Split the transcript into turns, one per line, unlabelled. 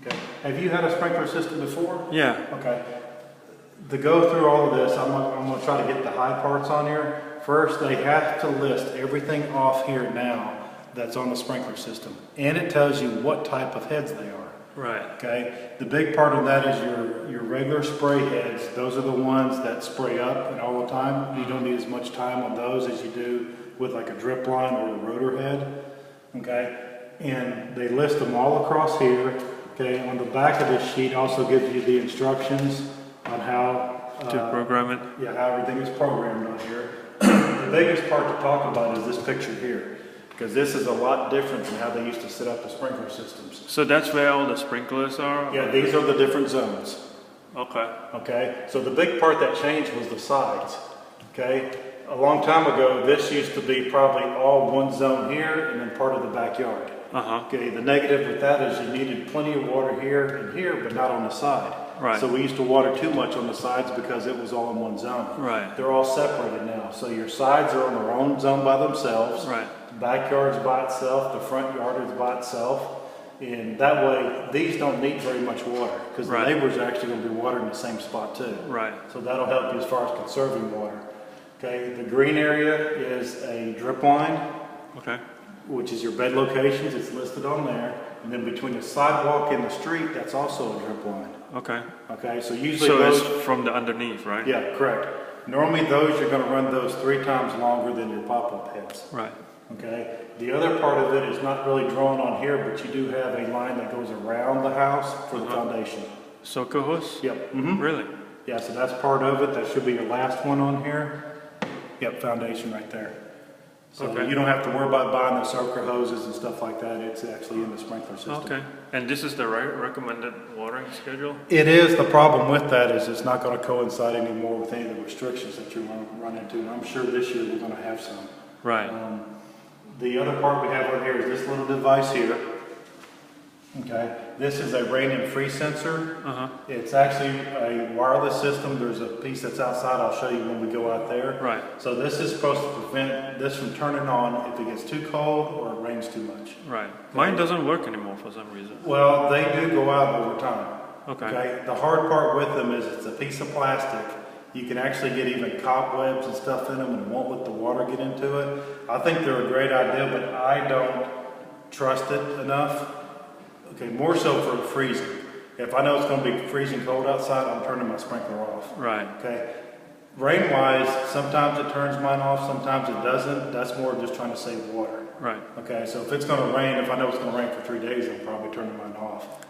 Okay. Have you had a sprinkler system before?
Yeah.
Okay. To go through all of this, I'm going to try to get the high parts on here. First, they have to list everything off here now that's on the sprinkler system. And it tells you what type of heads they are.
Right.
Okay. The big part of that is your regular spray heads. Those are the ones that spray up and all the time. You don't need as much time on those as you do with like a drip line or a rotor head. Okay. And they list them all across here. Okay. On the back of this sheet also gives you the instructions on how
To program it?
Yeah, how everything is programmed on here. The biggest part to talk about is this picture here, because this is a lot different than how they used to set up the sprinkler systems.
So that's where all the sprinklers are?
Yeah, these are the different zones.
Okay.
Okay, so the big part that changed was the sides. Okay, a long time ago, this used to be probably all one zone here and then part of the backyard. Okay, the negative with that is you needed plenty of water here and here, but not on the side.
Right.
So we used to water too much on the sides because it was all in one zone.
Right.
They're all separated now. So your sides are on their own zone by themselves.
Right.
The backyard's by itself. The front yard is by itself. And that way, these don't need very much water because the neighbors are actually going to be watering the same spot too.
Right.
So that'll help you as far as conserving water. Okay. The green area is a drip line.
Okay.
Which is your bed locations. It's listed on there. And then between the sidewalk and the street, that's also a drip line.
Okay.
Okay, so usually
So
those...
it's from the underneath, right?
Yeah, correct. Normally those, you're going to run those 3 times longer than your pop-up heads.
Right.
Okay. The other part of it is not really drawn on here, but you do have a line that goes around the house for the foundation.
Soaker hose?
Yep.
Really?
Yeah, so that's part of it. That should be your last one on here. Yep, foundation right there. So you don't have to worry about buying the soaker hoses and stuff like that. It's actually in the sprinkler system.
Okay. And this is the recommended watering schedule?
It is. The problem with that is it's not going to coincide anymore with any of the restrictions that you're going to run into. And I'm sure this year we're going to have some.
Right.
The other part we have on here is this little device here. Okay. This is a rain and freeze sensor. It's actually a wireless system. There's a piece that's outside. I'll show you when we go out there.
Right.
So this is supposed to prevent this from turning on if it gets too cold or it rains too much.
Right. Mine doesn't work anymore for some reason.
Well, they do go out over time.
Okay.
The hard part with them is it's a piece of plastic. You can actually get even cobwebs and stuff in them and it won't let the water get into it. I think they're a great idea, but I don't trust it enough. Okay, more so for freezing. If I know it's going to be freezing cold outside, I'm turning my sprinkler off.
Right.
Okay. Rain-wise, sometimes it turns mine off, sometimes it doesn't. That's more just trying to save water.
Right.
Okay, so if it's going to rain, if I know it's going to rain for 3 days, I'm probably turning mine off.